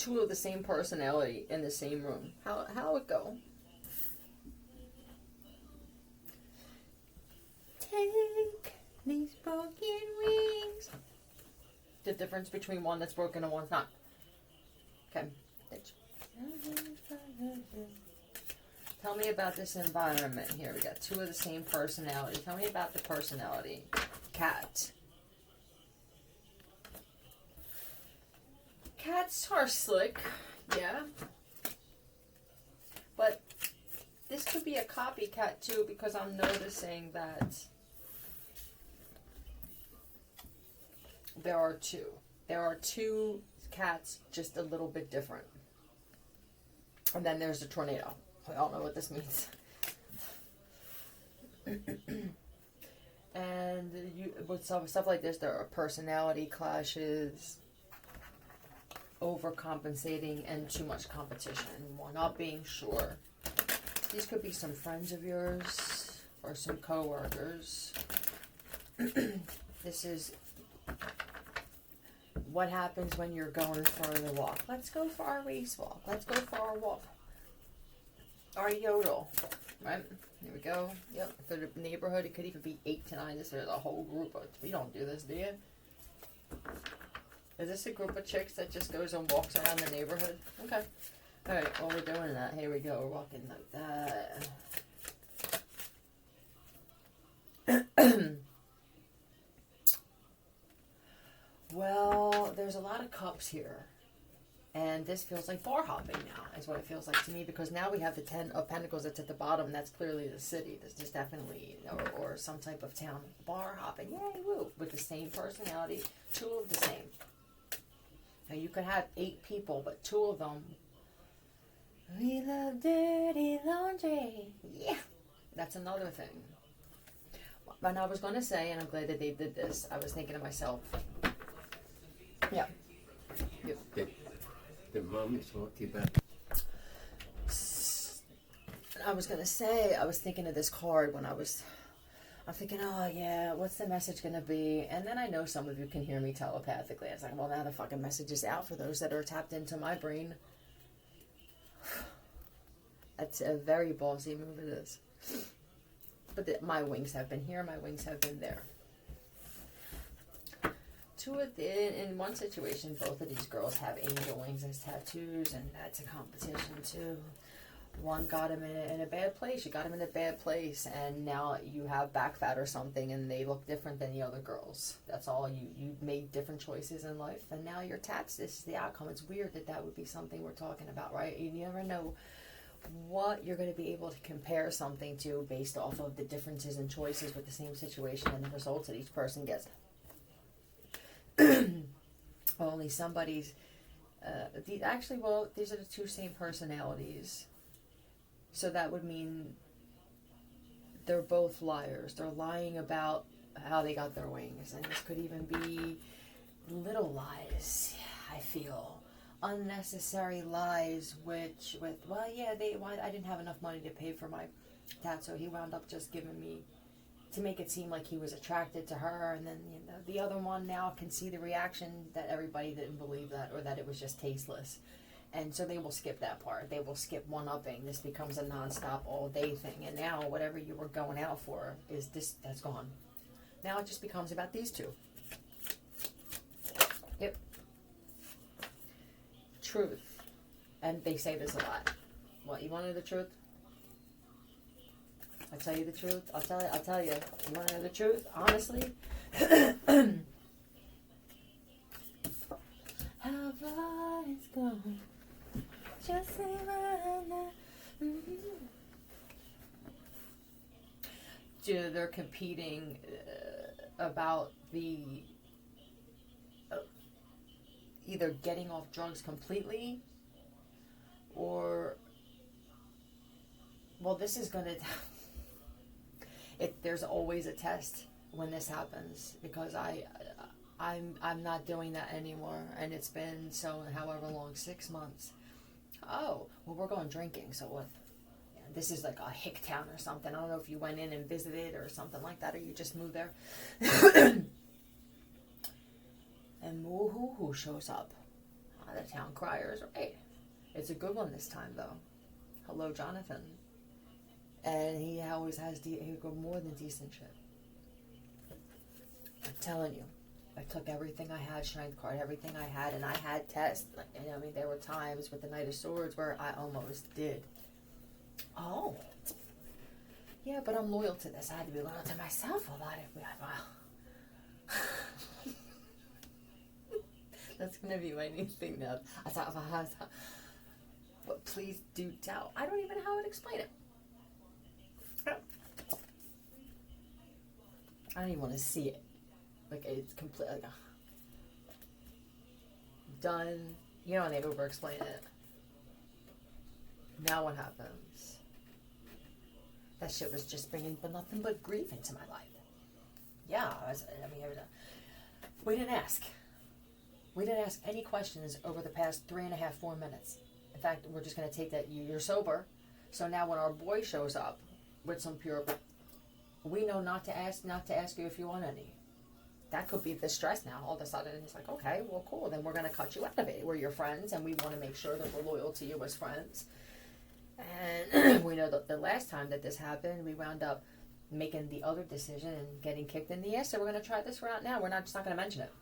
two of the same personality in the same room. How it go? Take these broken wings. The difference between one that's broken and one's not. Okay. Tell me about this environment here. We got two of the same personality. Tell me about the personality. Cat. Cats are slick, yeah. But this could be a copycat too, because I'm noticing that there are two. There are two cats, just a little bit different. And then there's the tornado. I don't know what this means. And with stuff like this, there are personality clashes, overcompensating, and too much competition. We're not being sure. These could be some friends of yours or some co-workers. This is what happens when you're going for the walk. Let's go for our race walk. Let's go for our walk. Our yodel. Right? Here we go. Yep. For the neighborhood, it could even be 8 to 9. This is a whole group. We don't do this, do you? Is this a group of chicks that just goes and walks around the neighborhood? Okay. Alright, well, we're doing that. Here we go. We're walking like that. Well, there's a lot of cups here. And this feels like bar hopping now, is what it feels like to me, because now we have the 10 of Pentacles that's at the bottom. That's clearly the city. This is definitely, or some type of town. Bar hopping. Yay, woo. With the same personality. Two of the same. Now, you could have 8 people, but 2 of them. We love dirty laundry. Yeah. That's another thing. And I was going to say, and I'm glad that they did this, I was thinking to myself. Yeah. Yep. The mom is talking about. I was going to say, I was thinking of this card when I'm thinking, oh yeah, what's the message going to be? And then I know some of you can hear me telepathically. I was like, well, now the fucking message is out for those that are tapped into my brain. That's a very ballsy move, it is. But my wings have been here, my wings have been there. In one situation, both of these girls have angel wings as tattoos, and that's a competition too. One got him in a bad place. You got him in a bad place, and now you have back fat or something, and they look different than the other girls. That's all. You made different choices in life, and now your tats. This is the outcome. It's weird that would be something we're talking about, right? You never know what you're going to be able to compare something to based off of the differences in choices with the same situation and the results that each person gets. Only somebody's these are the 2 same personalities, so that would mean they're both liars. They're lying about how they got their wings, and this could even be little lies. I feel unnecessary lies, I didn't have enough money to pay for my dad, so he wound up just giving me, to make it seem like he was attracted to her, and then the other one now can see the reaction that everybody didn't believe that, or that it was just tasteless, and so they will skip that part. They will skip one-upping. This becomes a non-stop all-day thing, and now whatever you were going out for that's gone. Now it just becomes about these 2. Yep. Truth, and they say this a lot. What, you want to know the truth? I'll tell you the truth. I'll tell you. You want to know the truth? Honestly? How far it's gone. Just say they're competing about the either getting off drugs completely, or this is going to... There's always a test when this happens, because I'm not doing that anymore, and it's been however long, 6 months. Oh, well, we're going drinking, so what? Yeah, this is like a hick town or something. I don't know if you went in and visited or something like that, or you just moved there. And who shows up? The town criers, right? It's a good one this time, though. Hello, Jonathan. And he always has he go more than decent shit. I'm telling you, I took everything I had, strength card, everything I had, and I had tests. Like, I mean, there were times with the Knight of Swords where I almost did. Oh, yeah, but I'm loyal to this. I had to be loyal to myself a lot. That's gonna be my new thing now. But please do tell. I don't even know how to explain it. I don't even want to see it. Like, it's completely like, done. You don't need to over explain it. Now what happens? That shit was just bringing nothing but grief into my life. Yeah, we didn't ask. We didn't ask any questions over the past 3.5, 4 minutes. In fact, we're just going to take that you're sober. So now when our boy shows up with some pure, we know not to ask you if you want any. That could be the stress now. All of a sudden, it's like, okay, well, cool. Then we're going to cut you out of it. We're your friends, and we want to make sure that we're loyal to you as friends. And we know that the last time that this happened, we wound up making the other decision and getting kicked in the ass. So we're going to try this route now. We're not just not going to mention it.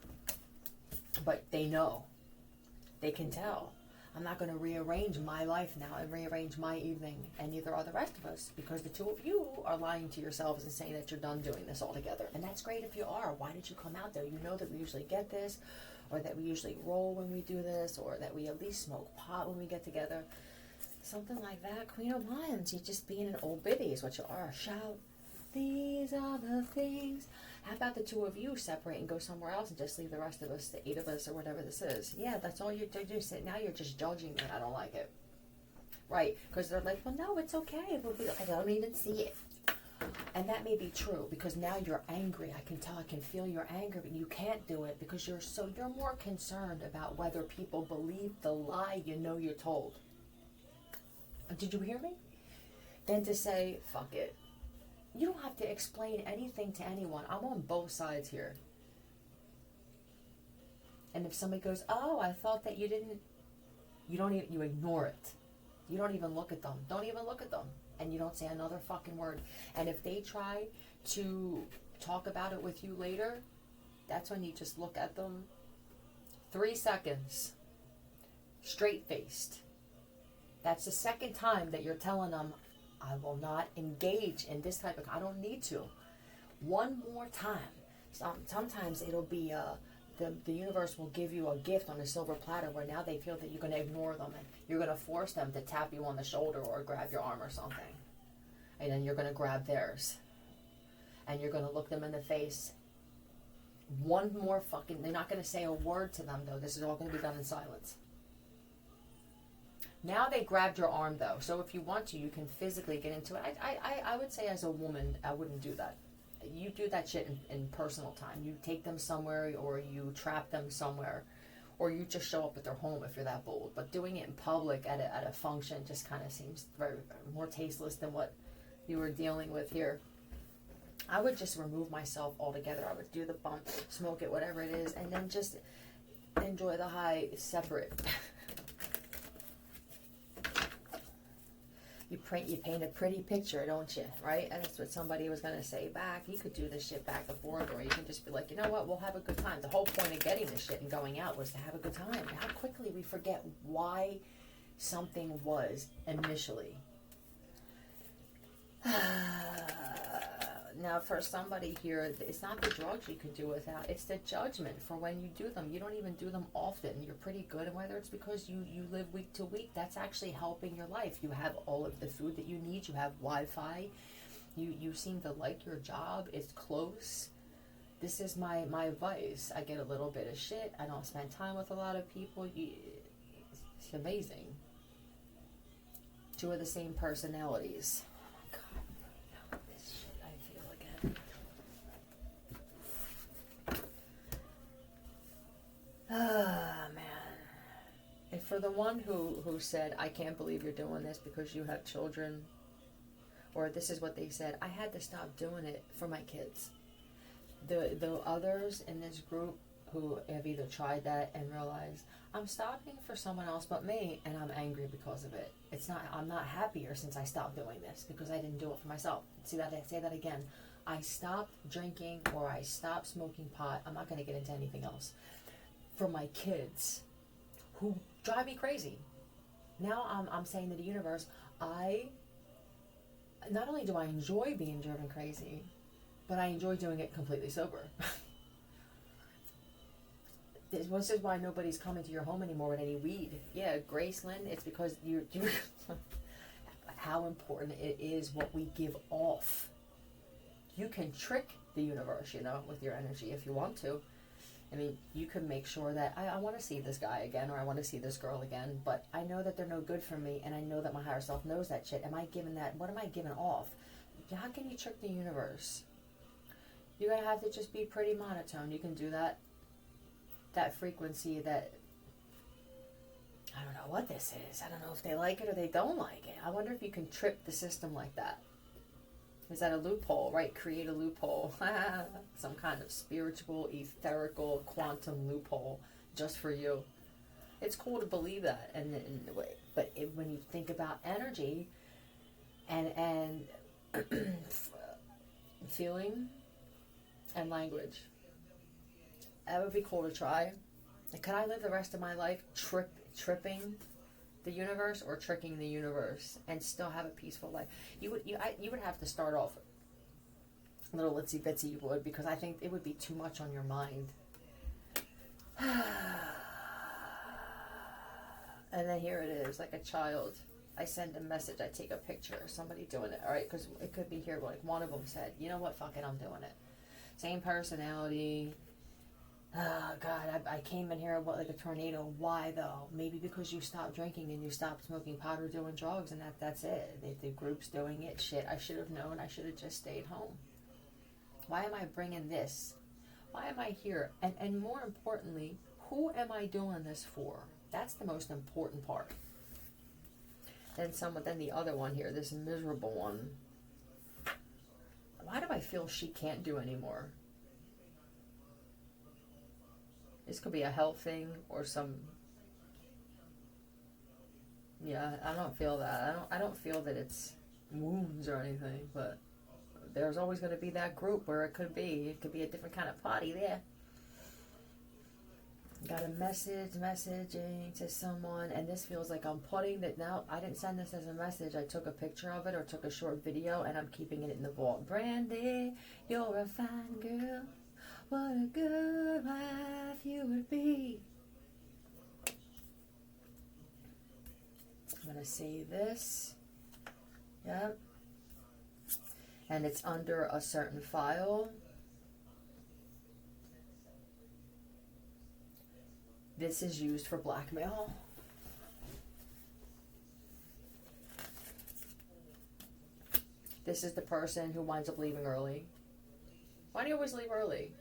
But they know. They can tell. I'm not going to rearrange my life now and rearrange my evening, and neither are the rest of us, because the two of you are lying to yourselves and saying that you're done doing this altogether. And that's great if you are. Why did you come out there? You know that we usually get this, or that we usually roll when we do this, or that we at least smoke pot when we get together. Something like that. Queen of Wands, you're just being an old biddy is what you are. Shout, these are the things. How about the two of you separate and go somewhere else and just leave the rest of us, the 8 of us, or whatever this is? Yeah, that's all you do. Now you're just judging me. I don't like it. Right? Because they're like, well, no, it's okay. I don't even see it. And that may be true, because now you're angry. I can tell, I can feel your anger, but you can't do it because you're more concerned about whether people believe the lie you know you're told. Did you hear me? Than to say, fuck it. You don't have to explain anything to anyone. I'm on both sides here. And if somebody goes, oh, I thought that you didn't, you ignore it. You don't even look at them. Don't even look at them. And you don't say another fucking word. And if they try to talk about it with you later, that's when you just look at them 3 seconds, straight-faced. That's the second time that you're telling them, I will not engage in this type of, I don't need to. One more time. Sometimes it'll be, the universe will give you a gift on a silver platter where now they feel that you're going to ignore them and you're going to force them to tap you on the shoulder or grab your arm or something. And then you're going to grab theirs. And you're going to look them in the face. One more fucking, they're not going to say a word to them though. This is all going to be done in silence. Now they grabbed your arm though, so if you want to, you can physically get into it. I would say as a woman, I wouldn't do that. You do that shit in personal time. You take them somewhere, or you trap them somewhere, or you just show up at their home if you're that bold. But doing it in public at a function just kind of seems very more tasteless than what you were dealing with here. I would just remove myself altogether. I would do the bump, smoke it, whatever it is, and then just enjoy the high separate. You paint a pretty picture, don't you? Right? And that's what somebody was going to say back. You could do this shit back and forth, or you can just be like, you know what? We'll have a good time. The whole point of getting this shit and going out was to have a good time. How quickly we forget why something was initially. Now, for somebody here, it's not the drugs you can do without. It's the judgment for when you do them. You don't even do them often. You're pretty good. And whether it's because you live week to week, that's actually helping your life. You have all of the food that you need. You have Wi-Fi. You seem to like your job. It's close. This is my advice. I get a little bit of shit. I don't spend time with a lot of people. It's amazing. 2 of the same personalities. Ah, man. And for the one who said, I can't believe you're doing this because you have children, or this is what they said, I had to stop doing it for my kids. The others in this group, who have either tried that and realized I'm stopping for someone else but me, and I'm angry because of it. I'm not happier since I stopped doing this because I didn't do it for myself. See that? I say that again. I stopped drinking or I stopped smoking pot. I'm not going to get into anything else. For my kids who drive me crazy. Now I'm saying to the universe, not only do I enjoy being driven crazy, but I enjoy doing it completely sober. This is why nobody's coming to your home anymore with any weed. Yeah, Graceland, it's because you how important it is what we give off. You can trick the universe, with your energy if you want to. I mean, you can make sure that I want to see this guy again, or I want to see this girl again, but I know that they're no good for me, and I know that my higher self knows that shit. Am I giving that? What am I giving off? How can you trick the universe? You're going to have to just be pretty monotone. You can do that frequency that, I don't know what this is. I don't know if they like it or they don't like it. I wonder if you can trip the system like that. Is that a loophole, right? Create a loophole. Some kind of spiritual, etherical, quantum loophole just for you. It's cool to believe that. But when you think about energy and feeling and language, that would be cool to try. Could I live the rest of my life tripping the universe or tricking the universe and still have a peaceful life? You would have to start off a little itsy bitsy. You would, because I think it would be too much on your mind. And then here it is, like a child. I send a message, I take a picture of somebody doing it, all right? Because it could be here, like one of them said, you know what, fuck it, I'm doing it. Same personality. Oh, God, I came in here like a tornado. Why, though? Maybe because you stopped drinking and you stopped smoking pot or doing drugs, and that's it. The group's doing it. Shit, I should have known. I should have just stayed home. Why am I bringing this? Why am I here? And more importantly, who am I doing this for? That's the most important part. Then the other one here, this miserable one. Why do I feel she can't do anymore? This could be a health thing or some. Yeah, I don't feel that. I don't feel that it's wounds or anything, but there's always going to be that group where it could be. It could be a different kind of party there. Got a messaging to someone, and this feels like I'm putting that. Now, I didn't send this as a message. I took a picture of it or took a short video, and I'm keeping it in the vault. Brandy, you're a fine girl. What a good wife you would be. I'm going to save this. Yep. And it's under a certain file. This is used for blackmail. This is the person who winds up leaving early. Why do you always leave early?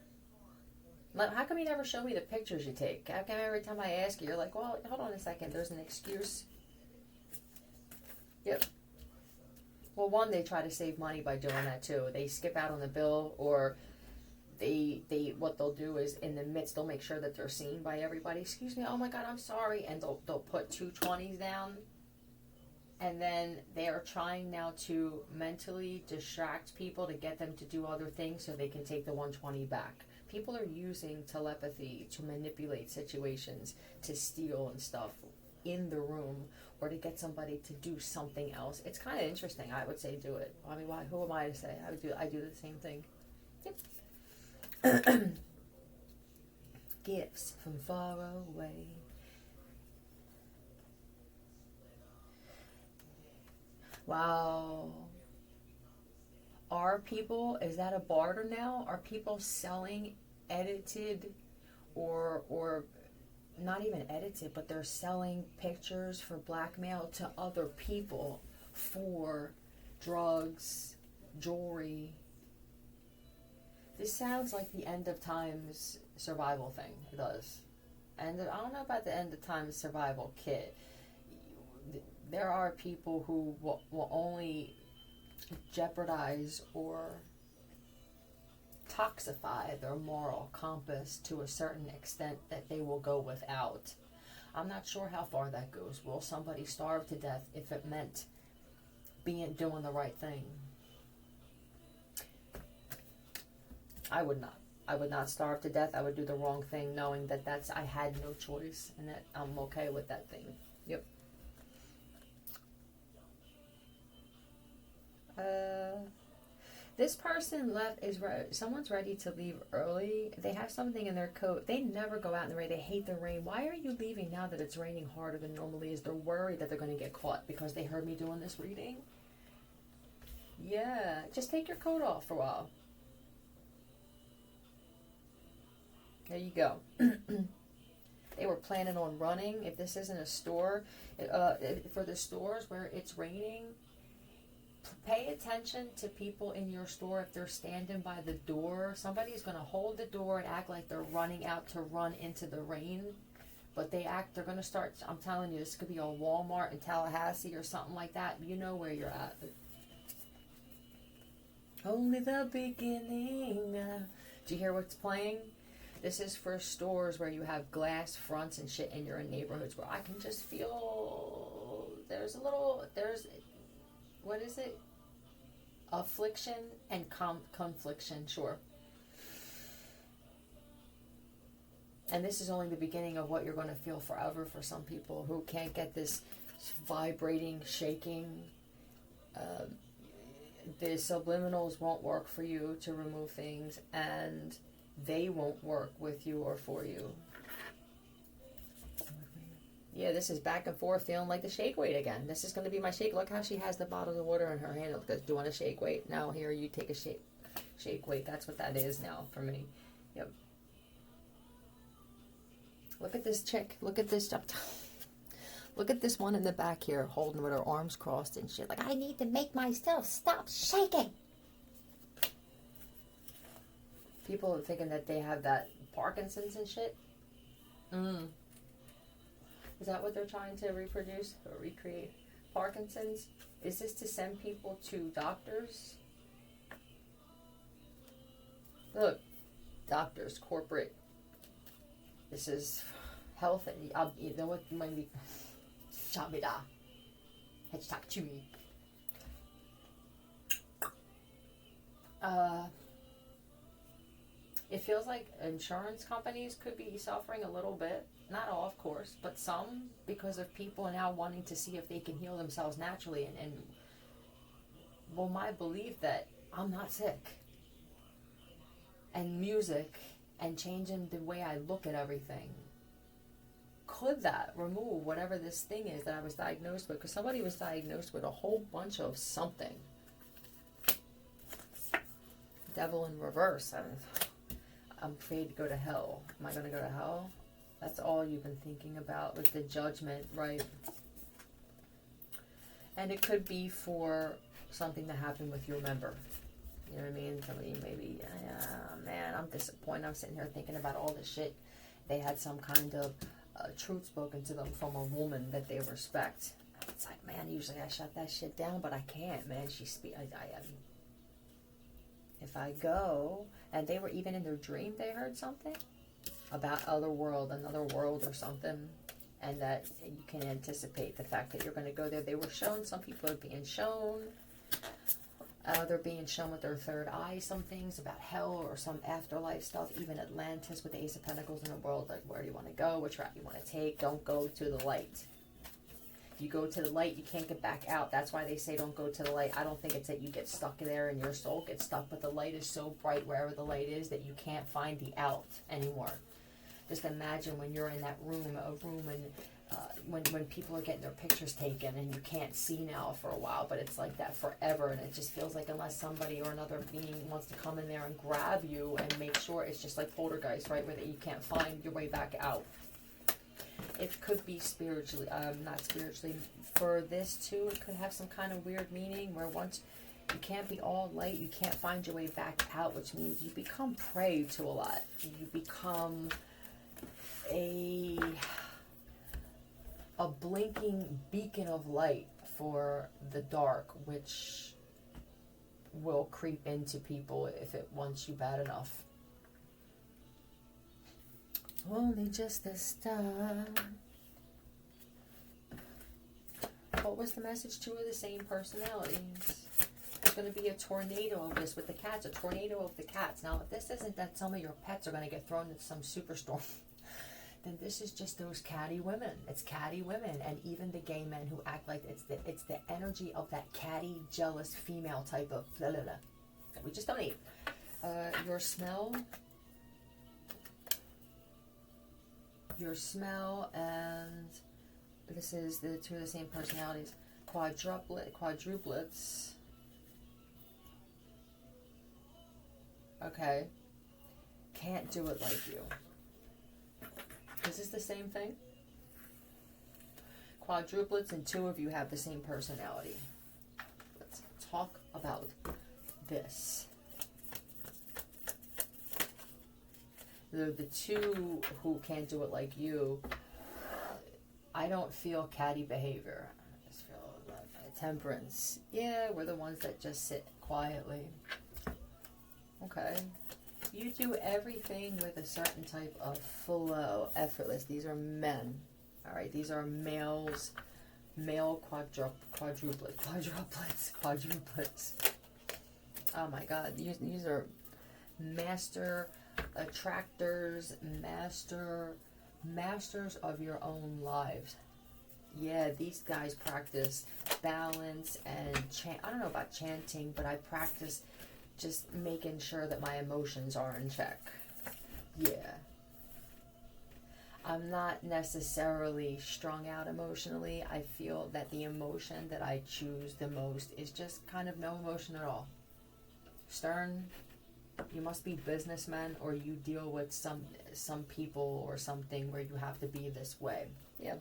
How come you never show me the pictures you take? How come every time I ask you, you're like, well, hold on a second, there's an excuse. Yep. Well, one, they try to save money by doing that too. They skip out on the bill, or they what they'll do is in the midst, they'll make sure that they're seen by everybody. Excuse me, oh my God, I'm sorry. And they'll put 2 20s down. And then they are trying now to mentally distract people to get them to do other things so they can take the 120 back. People are using telepathy to manipulate situations, to steal and stuff in the room, or to get somebody to do something else. It's kind of interesting. I would say do it. I mean, why? Who am I to say? I do the same thing. Yep. Gifts from far away. Wow. Are people, is that a barter now? Are people selling edited or not even edited, but they're selling pictures for blackmail to other people for drugs, jewelry? This sounds like the end of times survival thing. It does. And I don't know about the end of times survival kit. There are people who will only jeopardize or toxify their moral compass to a certain extent that they will go without. I'm not sure how far that goes. Will somebody starve to death if it meant doing the right thing? I would not. I would not starve to death. I would do the wrong thing knowing that I had no choice and that I'm okay with that thing. Yep. This person someone's ready to leave early. They have something in their coat. They never go out in the rain. They hate the rain. Why are you leaving now that it's raining harder than normally is? They're worried that they're going to get caught because they heard me doing this reading. Yeah, just take your coat off for a while. There you go. They were planning on running. If this isn't a store, for the stores where it's raining, pay attention to people in your store. If they're standing by the door, somebody's going to hold the door and act like they're running out to run into the rain. But they're going to start, I'm telling you, this could be a Walmart in Tallahassee or something like that. You know where you're at. Only the beginning. Do you hear what's playing? This is for stores where you have glass fronts and shit, and you're in neighborhoods where I can just feel what is it? Affliction and confliction, sure. And this is only the beginning of what you're going to feel forever for some people who can't get this vibrating, shaking. The subliminals won't work for you to remove things, and they won't work with you or for you. Yeah, this is back and forth, feeling like the shake weight again. This is going to be my shake. Look how she has the bottles of water in her hand. Look, do you want a shake weight? Now here, you take a shake weight. That's what that is now for me. Yep. Look at this chick. Look at this. Look at this one in the back here, holding with her arms crossed and shit. Like, I need to make myself stop shaking. People are thinking that they have that Parkinson's and shit. Is that what they're trying to reproduce or recreate? Parkinson's? Is this to send people to doctors? Look, doctors, corporate. This is health. You know what? Might be. Shabida. Hashtag chewy. It feels like insurance companies could be suffering a little bit. Not all, of course, but some, because of people now wanting to see if they can heal themselves naturally. And well, my belief that I'm not sick. And music and changing the way I look at everything. Could that remove whatever this thing is that I was diagnosed with? Because somebody was diagnosed with a whole bunch of something. Devil in reverse. I'm afraid to go to hell. Am I going to go to hell? That's all you've been thinking about with the judgment, right? And it could be for something that happened with your member. You know what I mean? Somebody maybe, man, I'm disappointed. I'm sitting here thinking about all this shit. They had some kind of truth spoken to them from a woman that they respect. It's like, man, usually I shut that shit down, but I can't, man. If I go, and they were even in their dream, they heard something about another world or something, and that you can anticipate the fact that you're going to go there. They were shown, some people are being shown, they're being shown with their third eye some things about hell or some afterlife stuff, even Atlantis with the Ace of Pentacles in the world, like where do you want to go, which route you want to take. Don't go to the light. If you go to the light, you can't get back out. That's why they say don't go to the light. I don't think it's that you get stuck there and your soul gets stuck, but the light is so bright wherever the light is that you can't find the out anymore. Just imagine when you're in that room, and when people are getting their pictures taken and you can't see now for a while, but it's like that forever, and it just feels like unless somebody or another being wants to come in there and grab you and make sure, it's just like poltergeist, right, where you can't find your way back out. It could be spiritually, not spiritually, for this too, it could have some kind of weird meaning where once you can't be all light, you can't find your way back out, which means you become prey to a lot. You become a blinking beacon of light for the dark, which will creep into people if it wants you bad enough. Only just the start. What was the message? Two of the same personalities. There's going to be a tornado of this with the cats. A tornado of the cats. Now, if this isn't that some of your pets are going to get thrown into some superstorm, then this is just those catty women. It's catty women, and even the gay men who act like it's the energy of that catty, jealous female type of blah, blah, blah, that we just don't need. Your smell, and this is the two of the same personalities. Quadruplets. Okay. Can't do it like you. Is this the same thing? Quadruplets, and two of you have the same personality. Let's talk about this. The two who can't do it like you, I don't feel catty behavior. I just feel like temperance. Yeah, we're the ones that just sit quietly. Okay. You do everything with a certain type of flow, effortless. These are men. All right, these are males, male quadruplets. Oh my God, these are master attractors, masters of your own lives. Yeah, these guys practice balance and I don't know about chanting, but I practice just making sure that my emotions are in check. Yeah. I'm not necessarily strung out emotionally. I feel that the emotion that I choose the most is just kind of no emotion at all. Stern, you must be businessmen, or you deal with some people or something where you have to be this way. Yeah.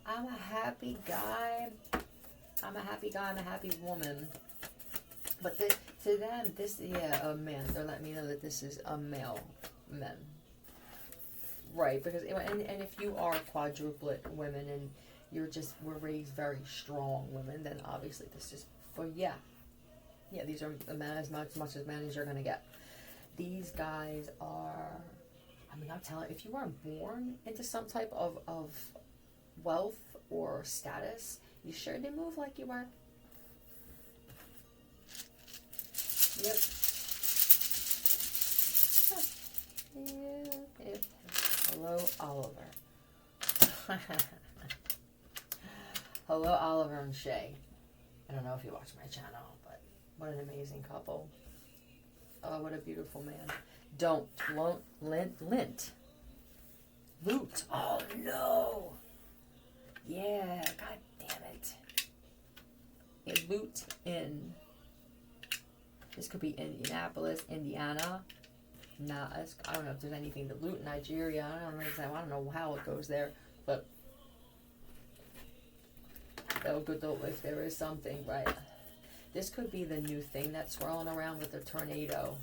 I'm a happy guy. I'm a happy woman. But to them, a man. They're letting me know that this is a male man. Right, because, and if you are quadruplet women and we're raised very strong women, then obviously this is for, yeah, these are as much as men as you're going to get. These guys are, I'm telling you, if you weren't born into some type of wealth or status, you sure did move like you were. Yep. Yep. Hello, Oliver. Hello, Oliver and Shay. I don't know if you watch my channel, but what an amazing couple. Oh, what a beautiful man. Lint. Loot. Oh, no. Yeah, god damn it. Yeah, loot in. This could be Indianapolis, Indiana. I don't know if there's anything to loot in Nigeria. I don't know how it goes there, but if there is something, right? This could be the new thing that's swirling around with the tornado.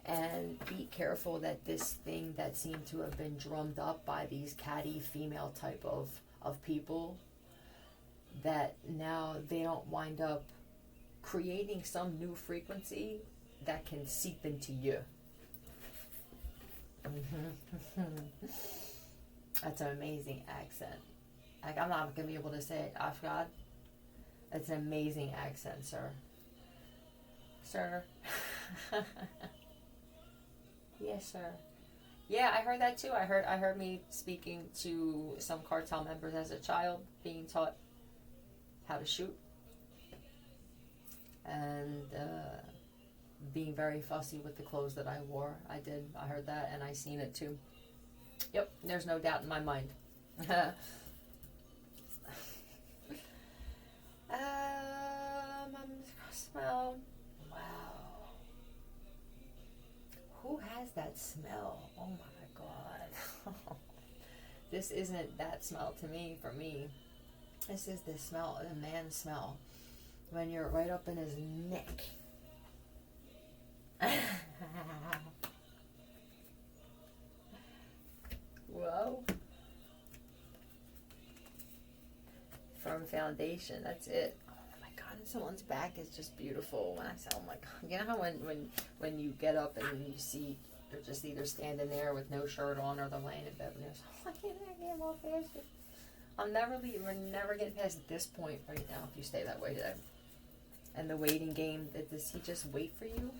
And be careful that this thing that seemed to have been drummed up by these catty female type of people, that now they don't wind up creating some new frequency that can seep into you. That's an amazing accent. Like, I'm not going to be able to say it. Afghad. That's an amazing accent, sir. Sir. Yes, sir. Yeah, I heard that too. I heard me speaking to some cartel members as a child, being taught how to shoot. And being very fussy with the clothes that I wore. I heard that, and I seen it too. Yep, there's no doubt in my mind. Smell. Wow. Who has that smell? Oh my god. This isn't that smell to me, for me. This is the smell, the man's smell. When you're right up in his neck. Whoa. foundation. That's it. Oh my God, and someone's back is just beautiful. When I say, oh my God, you know how when you get up and you see they're just either standing there with no shirt on or they're laying in bed and they're just, oh, I can't walk past it. I'll never leave. We're never getting past this point right now if you stay that way today. And the waiting game, does he just wait for you?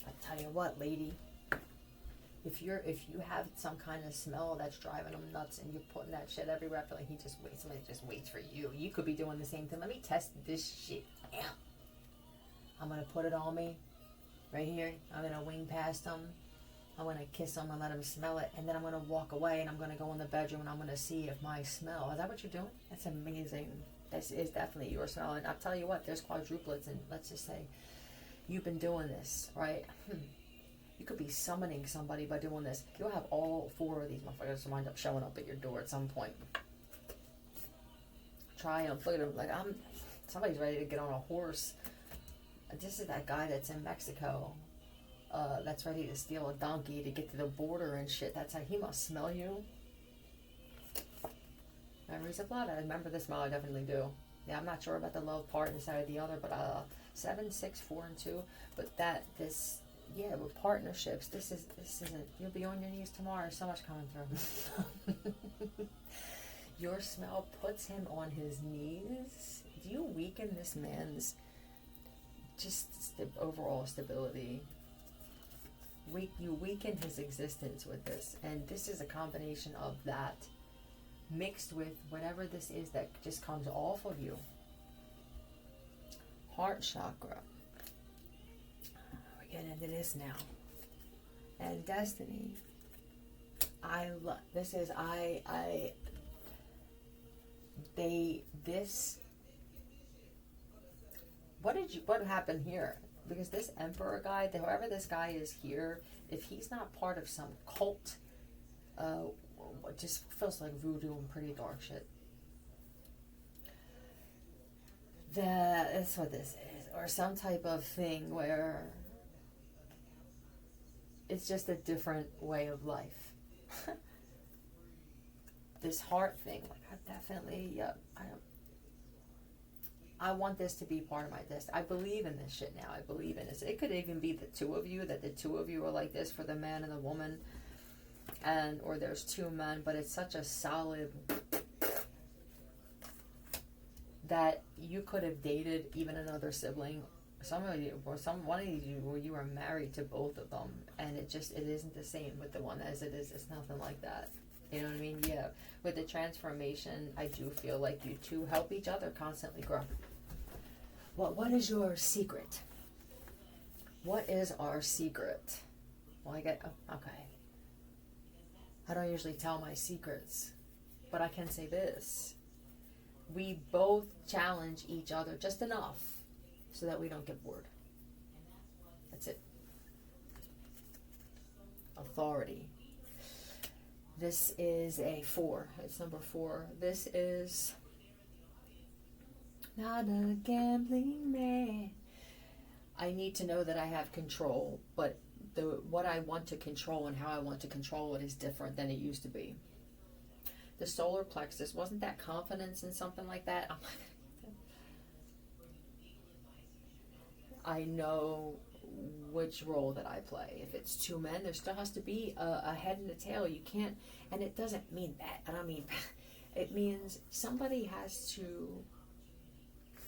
I tell you what, lady. If you have some kind of smell that's driving him nuts and you're putting that shit everywhere, I feel like somebody just waits for you. You could be doing the same thing. Let me test this shit out. I'm gonna put it on me, right here. I'm gonna wing past him. I'm gonna kiss him and let him smell it, and then I'm gonna walk away and I'm gonna go in the bedroom and I'm gonna see if my smell. Is that what you're doing? That's amazing. This is definitely your smell. And I'll tell you what, there's quadruplets, and let's just say you've been doing this, right? You could be summoning somebody by doing this. You'll have all 4 of these motherfuckers wind up showing up at your door at some point. Try them. Look at them. Like, somebody's ready to get on a horse. This is that guy that's in Mexico. That's ready to steal a donkey to get to the border and shit. That's how he must smell you. Memories of blood. I remember the smell. I definitely do. Yeah, I'm not sure about the love part inside of the other, but 7, 6, 4, and 2. But yeah, with partnerships, this isn't. You'll be on your knees tomorrow. So much coming through. Your smell puts him on his knees. Do you weaken this man's overall stability? You weaken his existence with this, and this is a combination of that mixed with whatever this is that just comes off of you. Heart chakra. We're getting into this now. And destiny. What happened here? Because this emperor guy, whoever this guy is here, if he's not part of some cult, it just feels like voodoo and pretty dark shit. That's what this is. Or some type of thing where it's just a different way of life. This heart thing, like I definitely, I want this to be part of my destiny. I believe in this shit now. I believe in this. It could even be the 2 of you, that the 2 of you are like this for the man and the woman, or there's 2 men, but it's such a solid that you could have dated even another sibling. One of you where you were married to both of them, and it isn't the same with the one as it is. It's nothing like that. You know what I mean? Yeah. With the transformation, I do feel like you 2 help each other constantly grow. What is your secret? What is our secret? Well, okay. I don't usually tell my secrets, but I can say this. We both challenge each other just enough so that we don't get bored. That's it. Authority. This is a 4. It's number 4. This is not a gambling man. I need to know that I have control, but what I want to control and how I want to control it is different than it used to be. The solar plexus, wasn't that confidence in something like that? I know which role that I play. If it's 2 men, there still has to be a head and a tail. You can't, and it doesn't mean that. I don't mean, it means somebody has to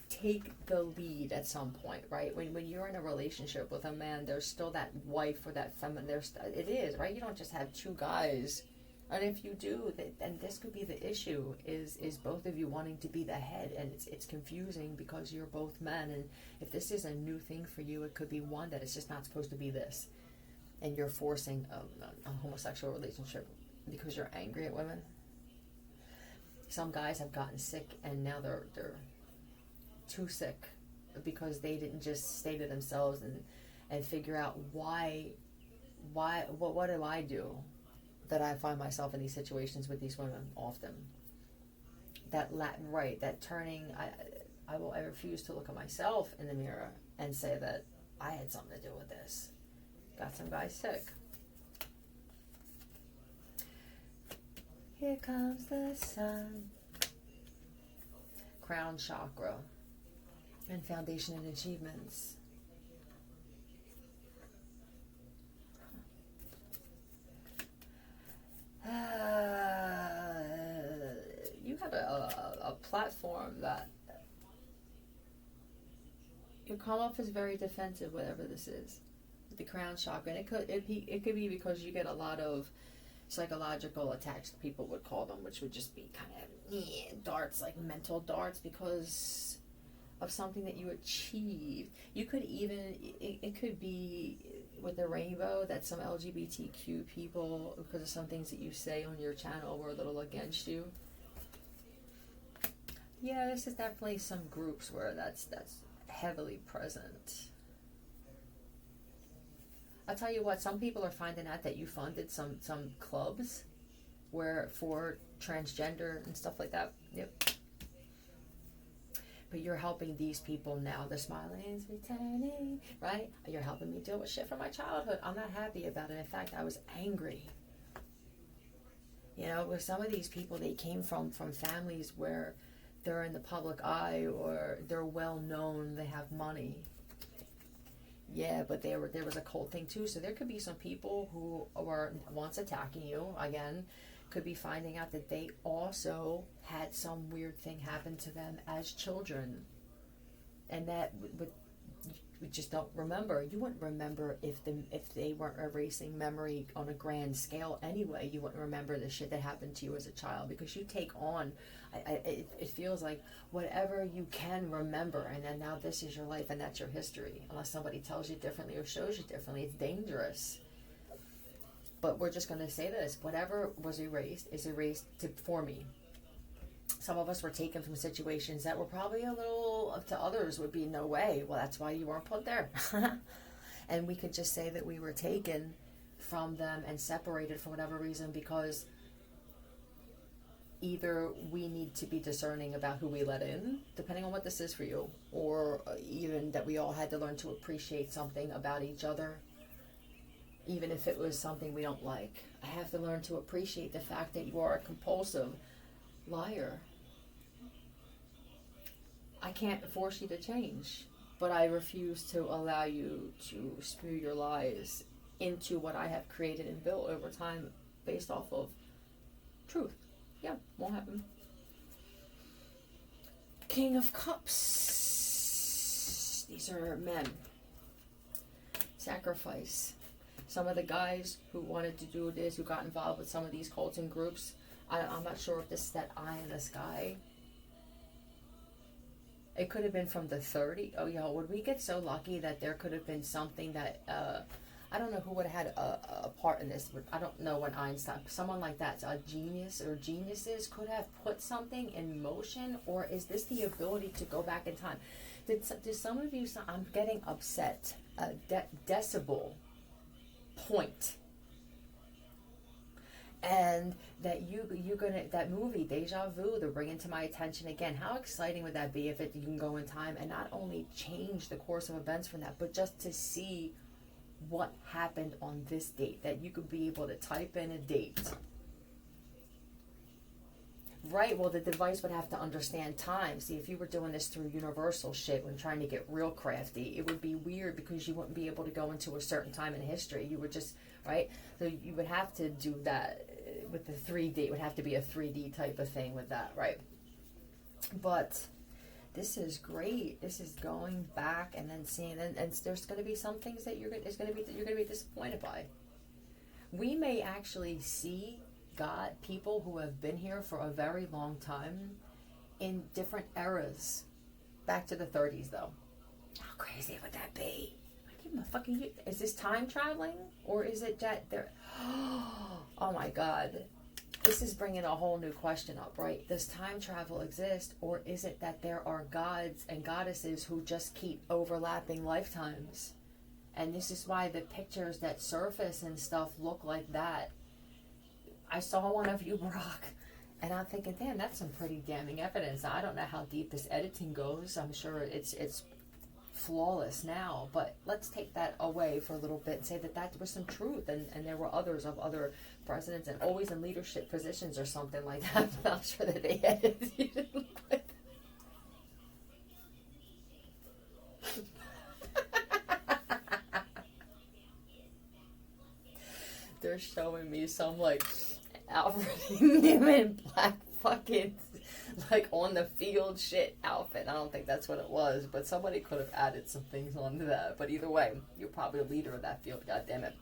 take the lead at some point, right? When you're in a relationship with a man, there's still that wife or that feminine. It is, right? You don't just have 2 guys. And if you do, then this could be the issue, is both of you wanting to be the head, and it's confusing because you're both men, and if this is a new thing for you, it could be one that it's just not supposed to be this, and you're forcing a homosexual relationship because you're angry at women. Some guys have gotten sick, and now they're too sick because they didn't just stay to themselves and figure out what do I do that I find myself in these situations with these women often. That turning, I refuse to look at myself in the mirror and say that I had something to do with this. Got some guys sick. Here comes the sun. Crown chakra and foundation and achievements. You have a platform that you come off as very defensive, whatever this is, with the crown chakra, and it could be because you get a lot of psychological attacks, people would call them, which would just be kind of darts, like mental darts, because of something that you achieved. You could even, it could be with the rainbow that some LGBTQ people, because of some things that you say on your channel, were a little against you. Yeah, this is definitely some groups where that's heavily present. I'll tell you what, some people are finding out that you funded some clubs where for transgender and stuff like that. Yep. But you're helping these people now. The smiling's returning, right? You're helping me deal with shit from my childhood. I'm not happy about it. In fact, I was angry. You know, with some of these people, they came from families where they're in the public eye, or they're well known, they have money. Yeah, but there was a cult thing too. So there could be some people who were once attacking you, again, could be finding out that they also had some weird thing happen to them as children. And that we just don't remember. You wouldn't remember if they weren't erasing memory on a grand scale anyway. You wouldn't remember the shit that happened to you as a child, because you take on, it feels like whatever you can remember, and then now this is your life and that's your history. Unless somebody tells you differently or shows you differently, it's dangerous. But we're just going to say this: whatever was erased is erased for me. Some of us were taken from situations that were probably a little, up to others would be no way. Well, that's why you weren't put there. And we could just say that we were taken from them and separated for whatever reason, because either we need to be discerning about who we let in, depending on what this is for you, or even that we all had to learn to appreciate something about each other, even if it was something we don't like. I have to learn to appreciate the fact that you are a compulsive liar. I can't force you to change, but I refuse to allow you to spew your lies into what I have created and built over time based off of truth. Yeah, won't happen. King of Cups. These are men. Sacrifice. Some of the guys who wanted to do this, who got involved with some of these cults and groups, I'm not sure if this is that eye in the sky. It could have been from the 30. Oh, yo, would we get so lucky that there could have been something that, I don't know who would have had a part in this, but I don't know when Einstein, someone like that, a genius or geniuses could have put something in motion, or is this the ability to go back in time? Did some of you, I'm getting upset, decibel point. And that you're gonna, that movie Deja Vu, they're bringing to my attention again. How exciting would that be if you can go in time and not only change the course of events from that, but just to see what happened on this date, that you could be able to type in a date. Right, well, the device would have to understand time. See, if you were doing this through universal shit when trying to get real crafty, it would be weird because you wouldn't be able to go into a certain time in history. You would just, right? So you would have to do that with the 3D. It would have to be a 3D type of thing with that, right? But this is great. This is going back and then seeing, and there's going to be some things that you're going to be disappointed by. We may actually see God, people who have been here for a very long time in different eras. Back to the 30s, though. How crazy would that be? Is this time traveling? Or is it that they're... Oh my God. This is bringing a whole new question up, right? Does time travel exist? Or is it that there are gods and goddesses who just keep overlapping lifetimes? And this is why the pictures that surface and stuff look like that. I saw one of you, Brock, and I'm thinking, damn, that's some pretty damning evidence. I don't know how deep this editing goes. I'm sure it's flawless now, but let's take that away for a little bit and say that that was some truth, and there were others of other presidents and always in leadership positions or something like that. I'm not sure that they had it. They're showing me some like Alfred Newman black fucking like on the field shit outfit. I don't think that's what it was, but somebody could have added some things onto that. But either way, you're probably a leader of that field. God damn it.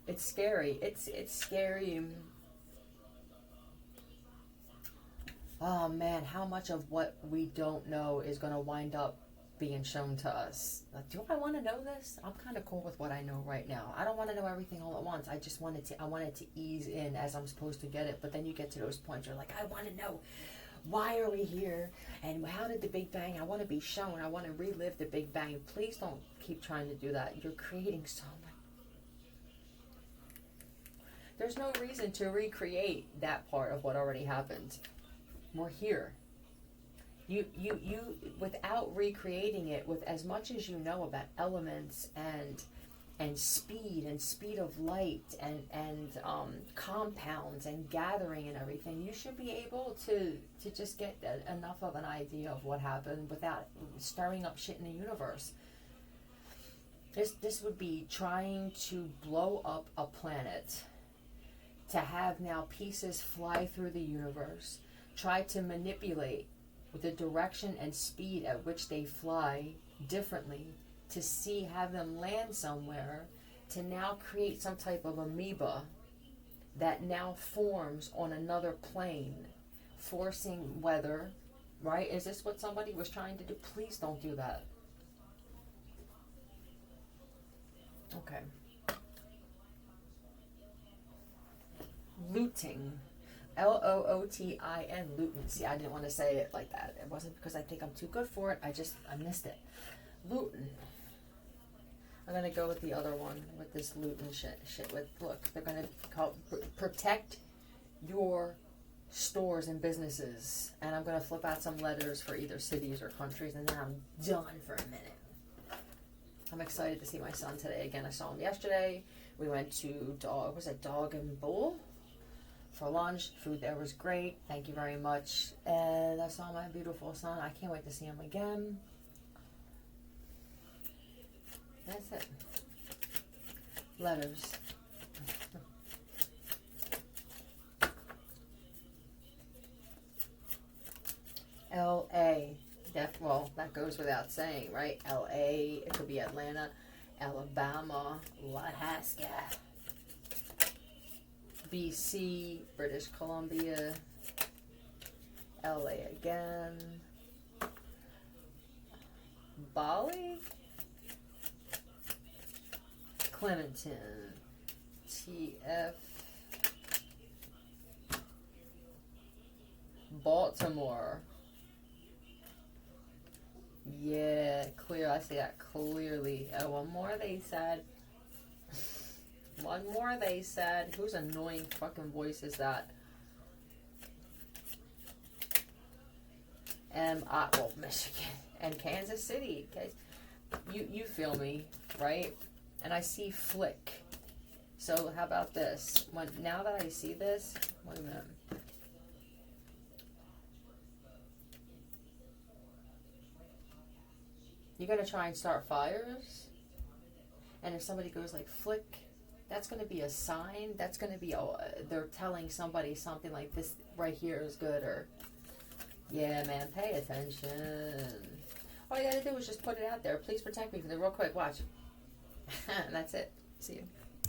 It's scary. It's scary. Oh man, how much of what we don't know is going to wind up being shown to us? Like, do I want to know this? I'm kind of cool with what I know right now. I don't want to know everything all at once. I wanted to ease in as I'm supposed to get it. But then you get to those points where you're like, I want to know, why are we here? And how did the Big Bang? I want to be shown. I want to relive the Big Bang. Please don't keep trying to do that. You're creating so much. There's no reason to recreate that part of what already happened. We're here. You without recreating it, with as much as you know about elements and speed of light and compounds and gathering and everything, you should be able to just get enough of an idea of what happened without stirring up shit in the universe. This would be trying to blow up a planet, to have now pieces fly through the universe, try to manipulate the direction and speed at which they fly differently, to have them land somewhere, to now create some type of amoeba that now forms on another plane, forcing weather, right? Is this what somebody was trying to do? Please don't do that. Okay. Looting. Lootin, Luton. See, I didn't want to say it like that. It wasn't because I think I'm too good for it. I missed it. Luton. I'm going to go with the other one, with this Luton shit. Look, they're going to call protect your stores and businesses. And I'm going to flip out some letters for either cities or countries, and then I'm done for a minute. I'm excited to see my son today again. I saw him yesterday. We went to Dog and Bull for lunch. Food there was great. Thank you very much. And I saw my beautiful son. I can't wait to see him again. That's it. Letters. L.A. Well, that goes without saying, right? L.A. It could be Atlanta, Alabama, Alaska, BC, British Columbia, LA again, Bali, Clementon, TF, Baltimore. Yeah, clear. I see that clearly. Oh, one more they said. One more they said. Whose annoying fucking voice is that? Well, Michigan and Kansas City. Okay, you feel me, right? And I see Flick. So how about this? Now that I see this, wait a minute. You're gonna try and start fires, and if somebody goes like Flick, that's going to be a sign. That's going to be, they're telling somebody something like this right here is good, or, yeah, man, pay attention. All you got to do is just put it out there. Please protect me for the real quick. Watch. And that's it. See you.